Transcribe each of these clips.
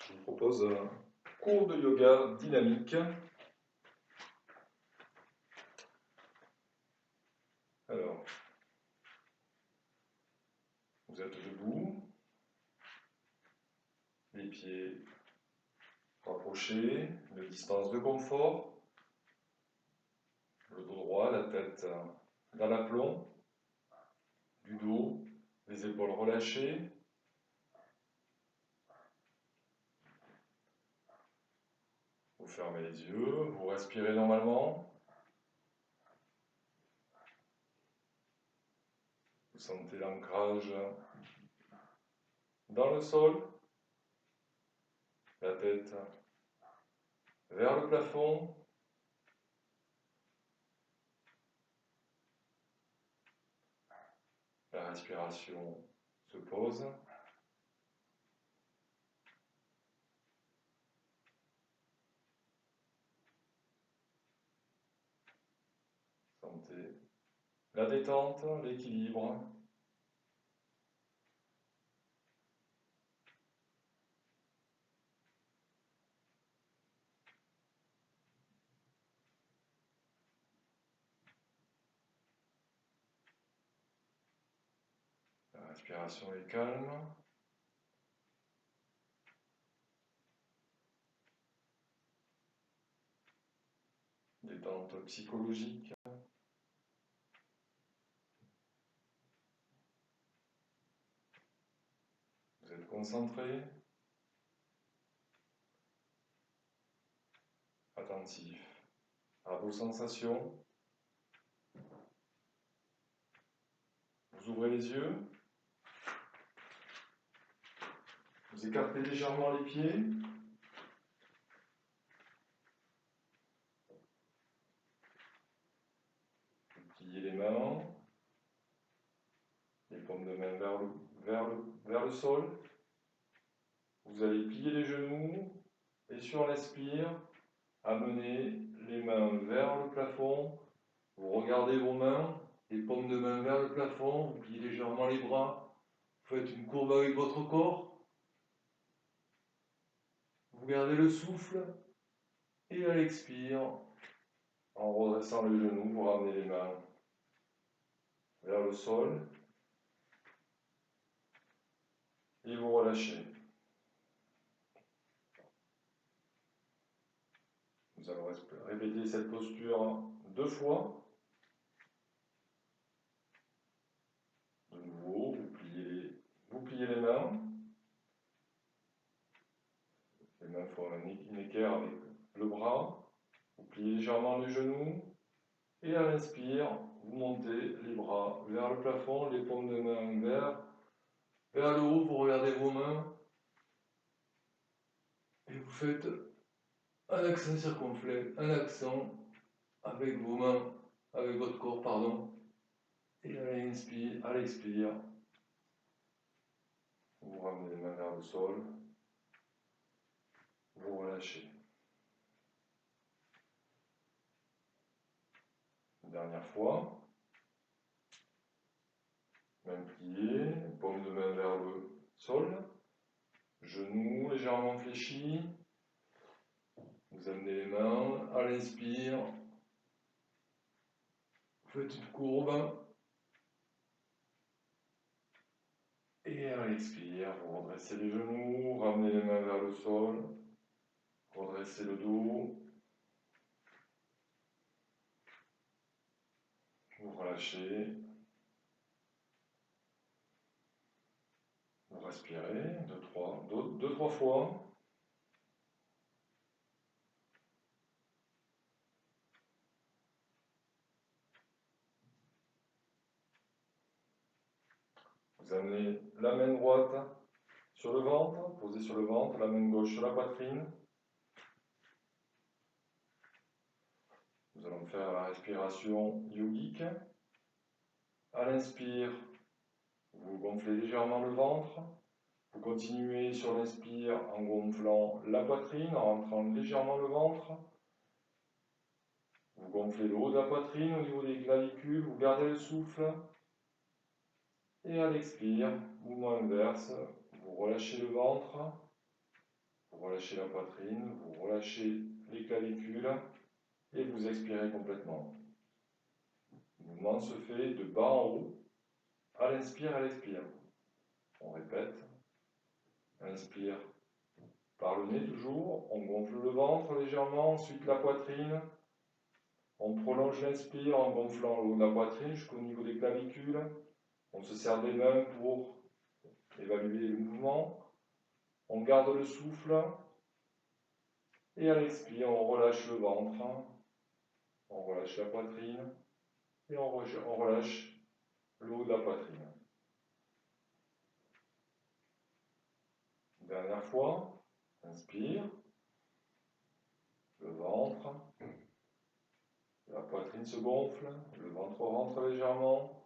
Je vous propose un cours de yoga dynamique. Alors, vous êtes debout, les pieds rapprochés, une distance de confort, le dos droit, la tête dans l'aplomb, du dos, les épaules relâchées. Vous fermez les yeux, vous respirez normalement. Vous sentez l'ancrage dans le sol, la tête vers le plafond. La respiration se pose. Sentez la détente, l'équilibre. La respiration est calme. Détente psychologique. Vous êtes concentré, attentif à vos sensations. Vous ouvrez les yeux. Vous écartez légèrement les pieds. Vous pliez les mains. Les paumes de main vers le sol. Vous allez plier les genoux. Et sur l'inspire, amenez les mains vers le plafond. Vous regardez vos mains. Les paumes de main vers le plafond. Vous pliez légèrement les bras. Vous faites une courbe avec votre corps. Vous gardez le souffle. Et à l'expire, en redressant le genou, vous ramenez les mains vers le sol et vous relâchez. Nous allons répéter cette posture 2 fois. De nouveau, vous pliez les mains. Les mains font un équerre avec le bras. Vous pliez légèrement les genoux. Et à l'inspire, vous montez les bras vers le plafond, les paumes de main vers le haut. Vous regardez vos mains. Et vous faites un accent circonflexe, un accent avec vos mains, avec votre corps, pardon. Et à l'expire, vous ramenez les mains vers le sol, vous relâchez. Une dernière fois, main pliée, paume de main vers le sol, genoux légèrement fléchis. Vous amenez les mains à l'inspire, vous faites une courbe. Et à l'expire, vous redressez les genoux, ramenez les mains vers le sol, redressez le dos. Vous relâchez. Vous respirez 2-3 fois. Vous amenez la main droite sur le ventre, posée sur le ventre, la main gauche sur la poitrine. Nous allons faire la respiration yogique. À l'inspire, vous gonflez légèrement le ventre. Vous continuez sur l'inspire en gonflant la poitrine, en rentrant légèrement le ventre. Vous gonflez le haut de la poitrine au niveau des clavicules, vous gardez le souffle. Et à l'expire, mouvement inverse, vous relâchez le ventre. Vous relâchez la poitrine, vous relâchez les clavicules et vous expirez complètement. Le mouvement se fait de bas en haut, à l'inspire, à l'expire. On répète. Inspire par le nez toujours, on gonfle le ventre légèrement, ensuite la poitrine. On prolonge l'inspire en gonflant le haut de la poitrine jusqu'au niveau des clavicules. On se serre des mains pour évaluer le mouvement. On garde le souffle. Et à l'expire, on relâche le ventre. On relâche la poitrine. Et on relâche le haut de la poitrine. Dernière fois. Inspire. Le ventre. La poitrine se gonfle. Le ventre rentre légèrement.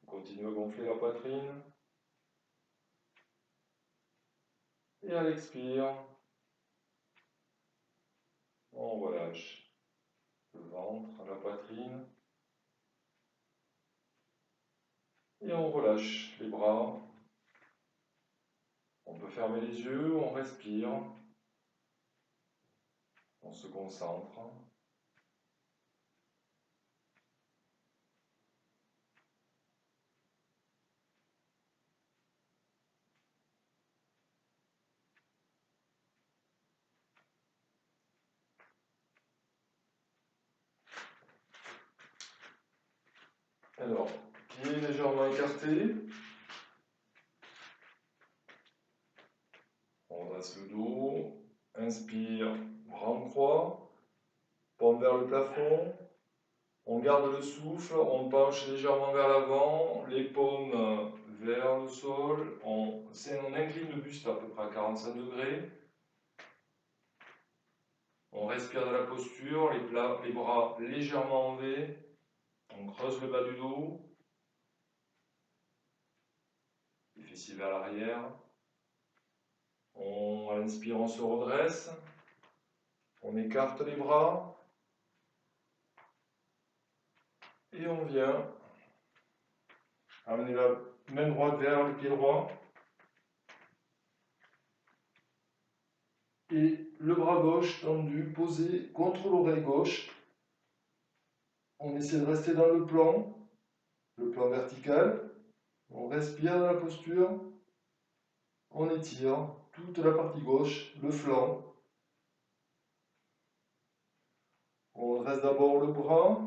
On continue à gonfler la poitrine. Et à l'expire, on relâche le ventre, la poitrine. Et on relâche les bras. On peut fermer les yeux, on respire. On se concentre. Alors, pieds légèrement écartés. On redresse le dos. Inspire, bras en croix. Paume vers le plafond. On garde le souffle, on penche légèrement vers l'avant, les paumes vers le sol. On incline le buste à peu près à 45 degrés. On respire dans la posture, les bras légèrement en V. On creuse le bas du dos. Les fessiers vers l'arrière. À l'inspire, on se redresse. On écarte les bras. Et on vient amener la main droite vers le pied droit. Et le bras gauche tendu, posé contre l'oreille gauche. On essaie de rester dans le plan vertical. On respire dans la posture. On étire toute la partie gauche, le flanc. On dresse d'abord le bras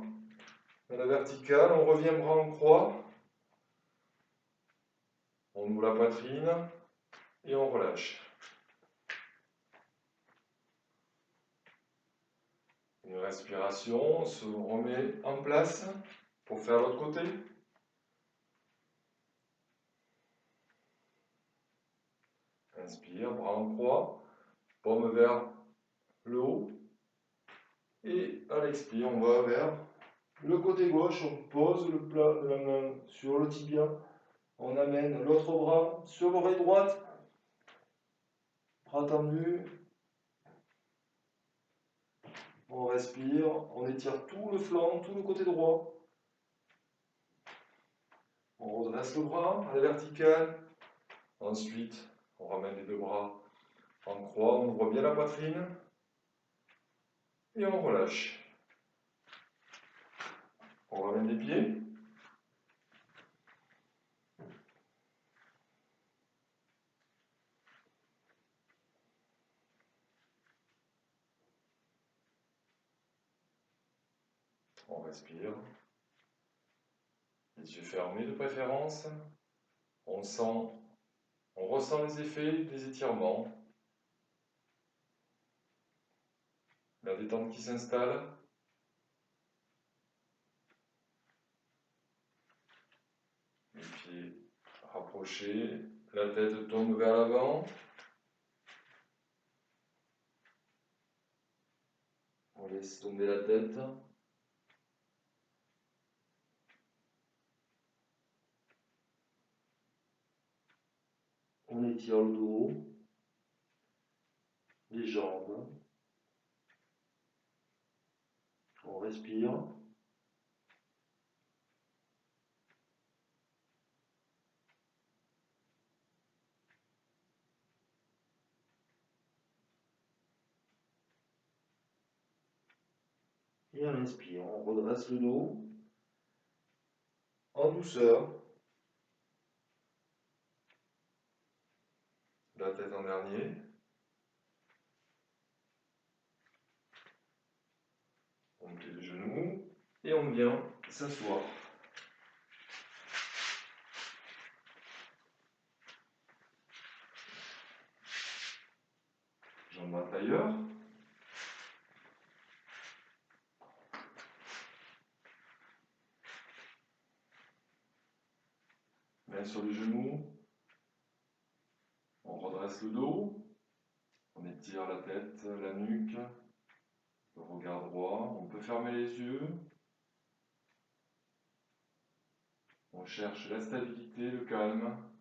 à la verticale. On revient bras en croix. On ouvre la poitrine et on relâche. Une respiration, on se remet en place pour faire l'autre côté. Inspire, bras en croix, paume vers le haut. Et à l'expire, on va vers le côté gauche, on pose le plat de la main sur le tibia. On amène l'autre bras sur l'oreille droite. Bras tendu. On respire, on étire tout le flanc, tout le côté droit. On redresse le bras à la verticale. Ensuite, on ramène les deux bras en croix, on ouvre bien la poitrine. Et on relâche. On ramène les pieds. On respire. Les yeux fermés de préférence. On ressent les effets des étirements. La détente qui s'installe. Les pieds rapprochés. La tête tombe vers l'avant. On laisse tomber la tête. On étire le dos, les jambes. On respire. Et à l'inspire, on redresse le dos en douceur. La tête en dernier. On plie les genoux et on vient s'asseoir. Jambes à tailleur. Mains sur les genoux. On redresse le dos. On étire la tête, la nuque, le regard droit. On peut fermer les yeux. On cherche la stabilité, le calme.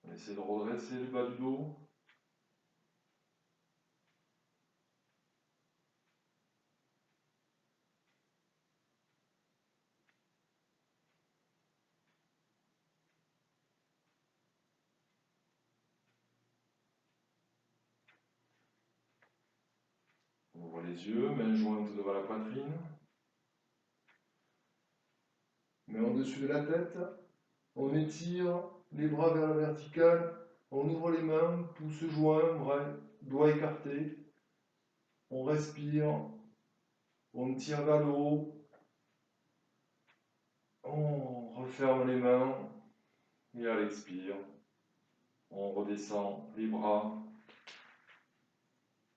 On essaie de redresser le bas du dos. On ouvre les yeux, mains jointes devant la poitrine. Mains au-dessus de la tête. On étire les bras vers la verticale. On ouvre les mains, pouces joints, doigts écartés. On respire. On tire vers le haut. On referme les mains. Et à l'expire, on redescend les bras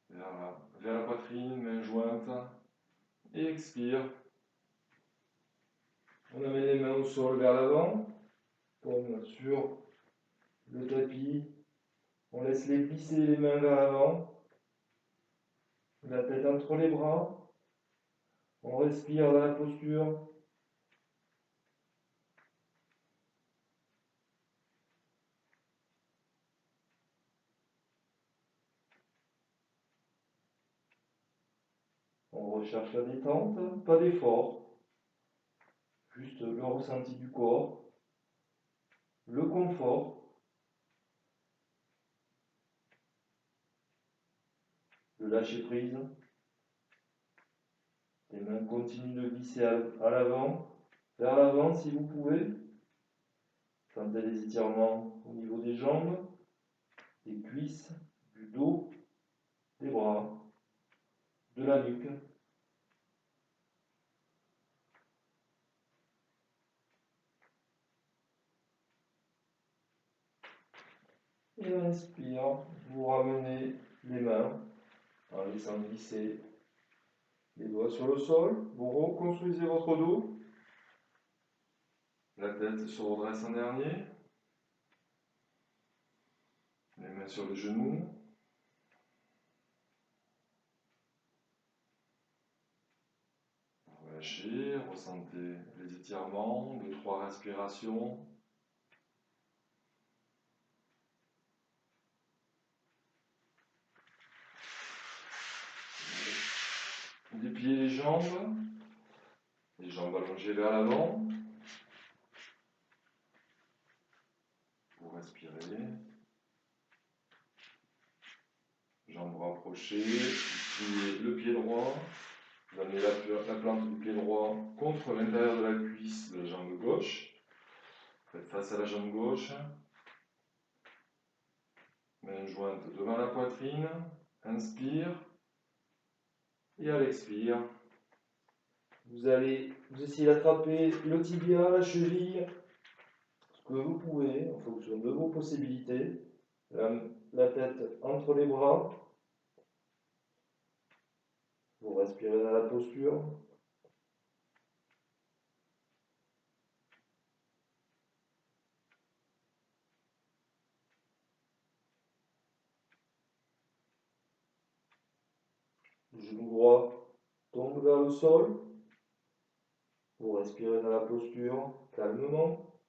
vers la poitrine, mains jointes. Et expire. On amène les mains au sol vers l'avant, comme sur le tapis. On laisse les glisser les mains vers l'avant. La tête entre les bras. On respire dans la posture. On recherche la détente, pas d'effort. Juste le ressenti du corps, le confort, le lâcher prise. Les mains continuent de glisser à l'avant, vers l'avant si vous pouvez. Sentez les étirements au niveau des jambes, des cuisses, du dos, des bras, de la nuque. Et on inspire, vous ramenez les mains en laissant glisser les doigts sur le sol. Vous reconstruisez votre dos. La tête se redresse en dernier. Les mains sur les genoux. Relâchez, ressentez les étirements, 2-3 respirations. Dépliez les jambes allongées vers l'avant. Vous respirez. Jambes rapprochées, pliez le pied droit. Vous amenez la plante du pied droit contre l'intérieur de la cuisse de la jambe gauche. Faites face à la jambe gauche. Main jointe devant la poitrine. Inspire. Et à l'expire, vous essayez d'attraper le tibia, la cheville, ce que vous pouvez en fonction de vos possibilités. La tête entre les bras. Vous respirez dans la posture. Le genou droit tombe vers le sol. Vous respirez dans la posture calmement.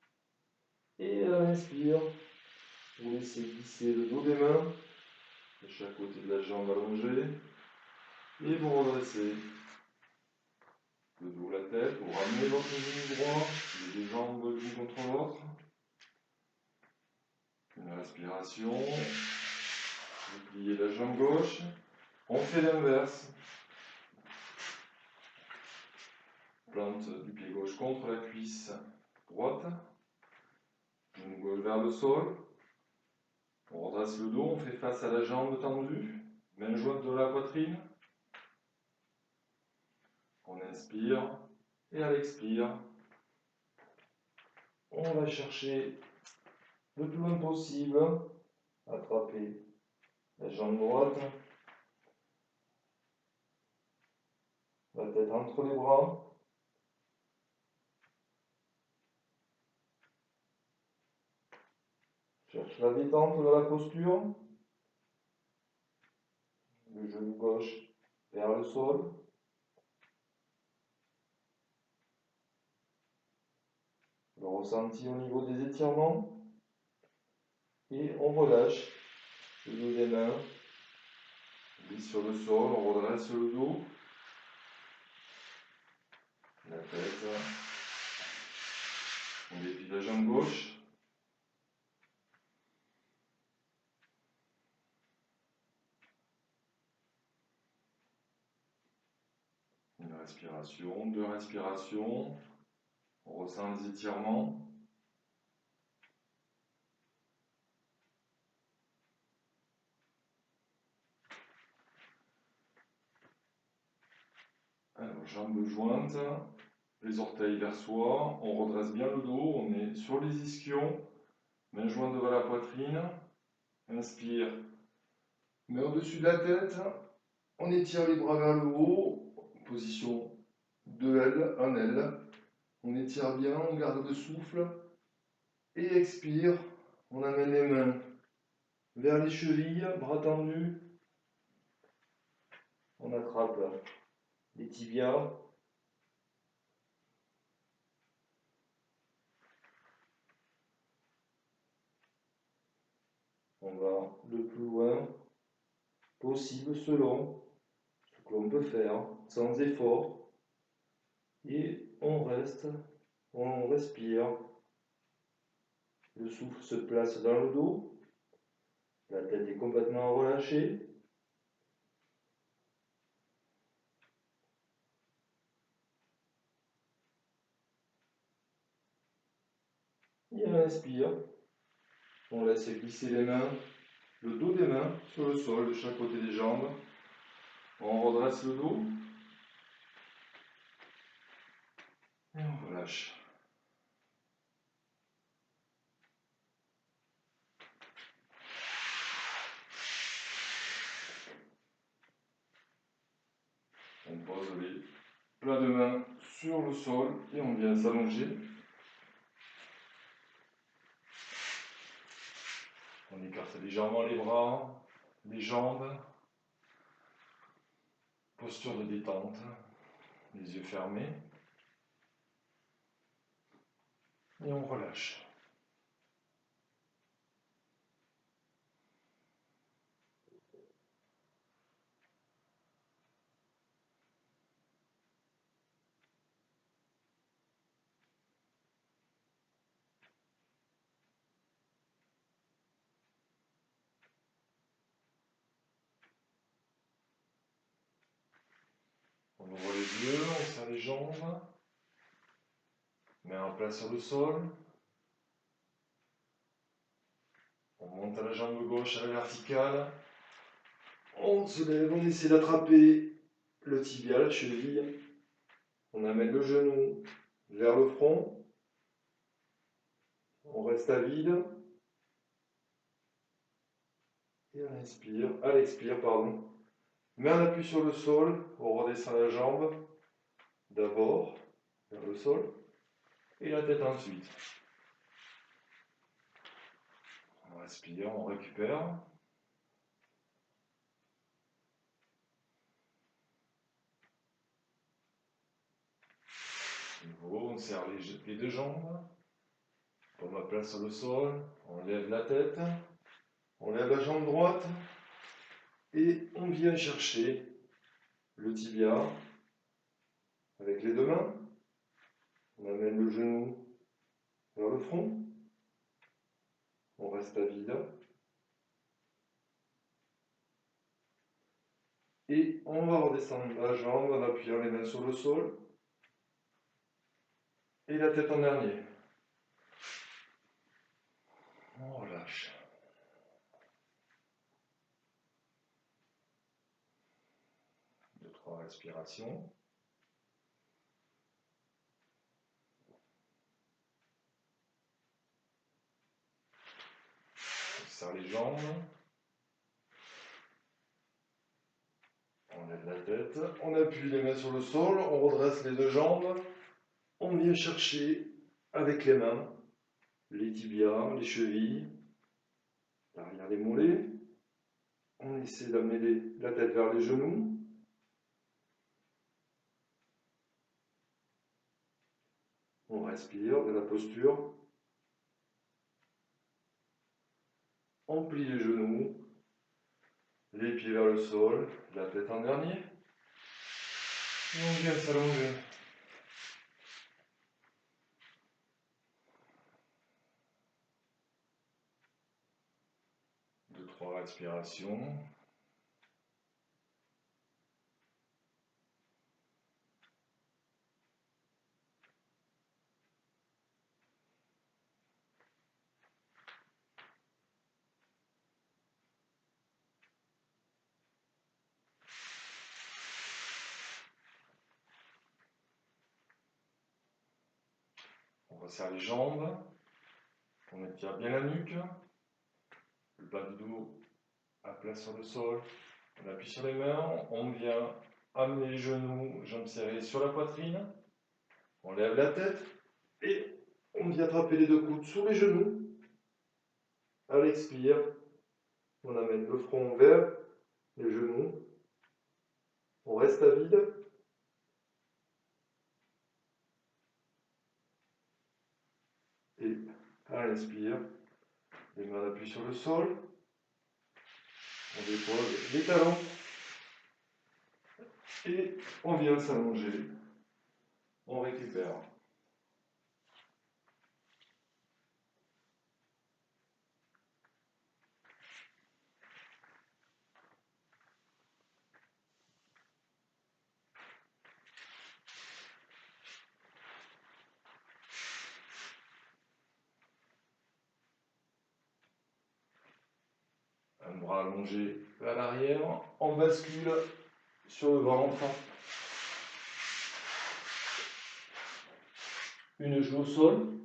Et à l'inspire, vous laissez glisser le dos des mains de chaque côté de la jambe allongée. Et vous redressez le dos, la tête. Vous ramenez votre genou droit, les deux jambes l'une contre l'autre. Une respiration. Vous pliez la jambe gauche. On fait l'inverse. plante du pied gauche contre la cuisse droite. Genou gauche vers le sol. On redresse le dos, on fait face à la jambe tendue. Main jointe de la poitrine. On inspire et à l'expire, on va chercher le plus loin possible, attraper la jambe droite, la tête entre les bras. Cherche la détente de la posture. Le genou gauche vers le sol. Le ressenti au niveau des étirements. Et on relâche le dos des mains. On glisse sur le sol, on redresse le dos. La tête. On déplie la jambe gauche. Une respiration, deux respirations. On ressent les étirements. Alors, jambes jointes, les orteils vers soi, on redresse bien le dos, on est sur les ischions, main jointe devant la poitrine, inspire, main au-dessus de la tête, on étire les bras vers le haut, position 2L, 1L, on étire bien, on garde le souffle, et expire, on amène les mains vers les chevilles, bras tendus, on attrape les tibias. On va le plus loin possible selon ce que l'on peut faire, sans effort. Et on reste, on respire. Le souffle se place dans le dos. La tête est complètement relâchée. Et on inspire. On laisse glisser les mains, le dos des mains sur le sol de chaque côté des jambes. On redresse le dos. Et on relâche. On pose les plats de main sur le sol et on vient s'allonger. On écarte légèrement les bras, les jambes. Posture de détente, les yeux fermés. Et on relâche. On ouvre les yeux, on serre les jambes. Main en place sur le sol. On monte à la jambe gauche à la verticale. On se lève, on essaie d'attraper le tibia, la cheville. On amène le genou vers le front. On reste à vide. Et on inspire, à l'expire, pardon. Main en appui sur le sol, on redescend la jambe. D'abord, vers le sol. Et la tête ensuite. On respire, on récupère. De nouveau, on serre les deux jambes. On la place sur le sol. On lève la tête. On lève la jambe droite. Et on vient chercher le tibia avec les deux mains. On amène le genou vers le front. On reste à vide. Et on va redescendre la jambe en appuyant les mains sur le sol. et la tête en dernier. On relâche. Deux, trois respirations. On serre les jambes. On lève la tête. On appuie les mains sur le sol. On redresse les deux jambes. On vient chercher avec les mains les tibias, les chevilles, l'arrière des mollets. On essaie d'amener la tête vers les genoux. On respire de la posture. On plie les genoux, les pieds vers le sol, la tête en dernier. Et on vient s'allonger. Deux, trois respirations. On resserre les jambes. On étire bien la nuque. Le bas du dos à plat sur le sol. On appuie sur les mains. On vient amener les genoux, jambes serrées sur la poitrine. On lève la tête et on vient attraper les deux coudes sous les genoux. À l'expire, on amène le front vers les genoux. On reste à vide. Et à l'inspire, les mains appuient sur le sol. On dépose les talons. Et on vient s'allonger. On récupère. Un bras allongé vers l'arrière. On bascule sur le ventre. Une joue au sol.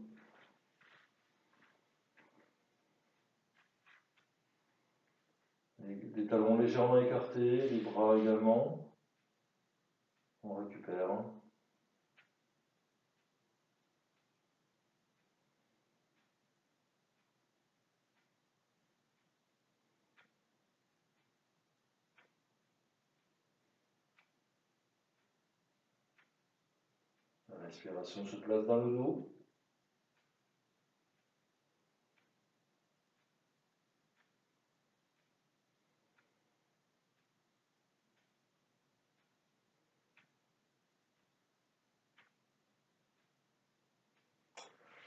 Les talons légèrement écartés, les bras également. On récupère. La respiration se place dans le dos.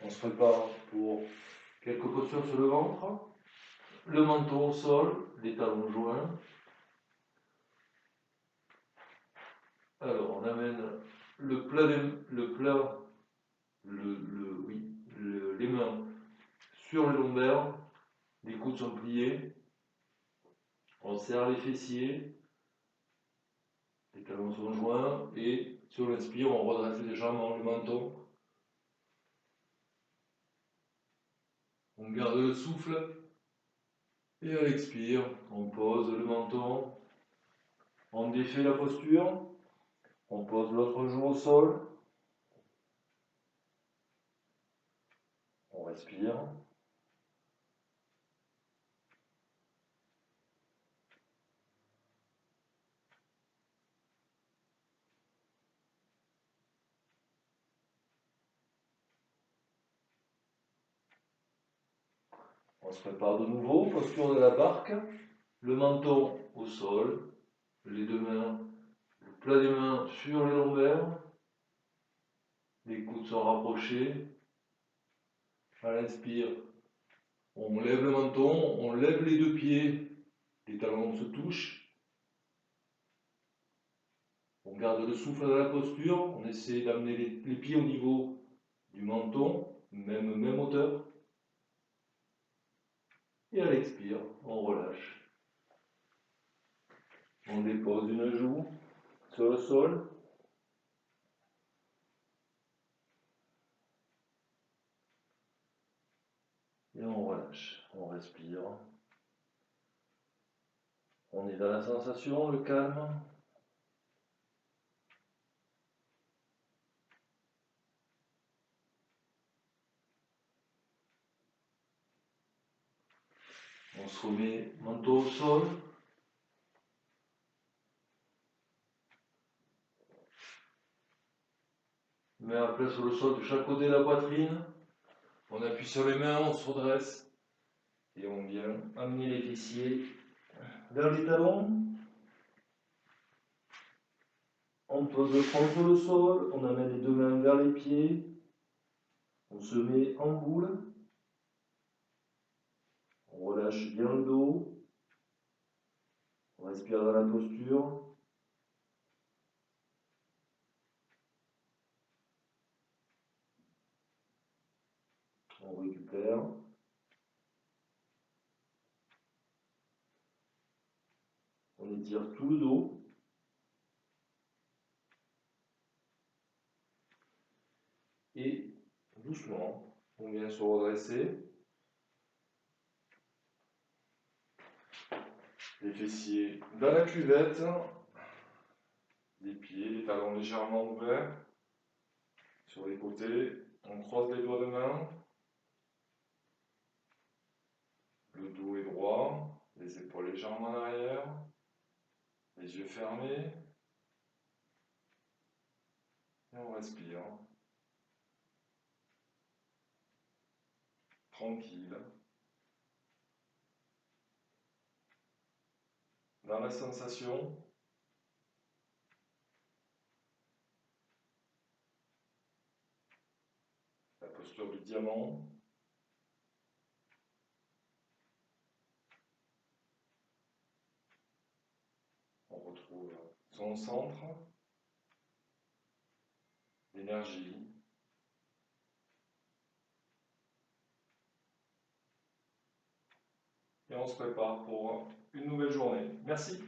On se prépare pour quelques postures sur le ventre. Le menton au sol, les talons joints. Alors on amène les mains sur les lombaires, les coudes sont pliés. On serre les fessiers, les talons sont joints et sur l'inspire, on redresse légèrement le menton. On garde le souffle et à l'expire, on pose le menton. On défait la posture. On pose l'autre joue au sol. On respire. On se prépare de nouveau, posture de la barque, le menton au sol, les deux mains, le plat des mains sur les lombaires, les coudes sont rapprochés. À l'inspire, on lève le menton, on lève les deux pieds, les talons se touchent. On garde le souffle dans la posture, on essaie d'amener les pieds au niveau du menton, même hauteur. Et à l'expire, on relâche. On dépose une joue sur le sol. Et on relâche, on respire. On est dans la sensation, le calme. On se remet manteau au sol. On met la place sur le sol de chaque côté de la poitrine. On appuie sur les mains, on se redresse. Et on vient amener les fessiers vers les talons. On pose le front sur le sol, on amène les deux mains vers les pieds. On se met en boule. On relâche bien le dos. On respire dans la posture. On récupère. On étire tout le dos. Et doucement, on vient se redresser. Les fessiers dans la cuvette. Les pieds, les talons légèrement ouverts. Sur les côtés, on croise les doigts de main. Le dos est droit, les épaules légèrement en arrière. Les yeux fermés. Et on respire. Tranquille. Dans la sensation. La posture du diamant. On retrouve son centre. L'énergie. Et on se prépare pour une nouvelle journée. Merci.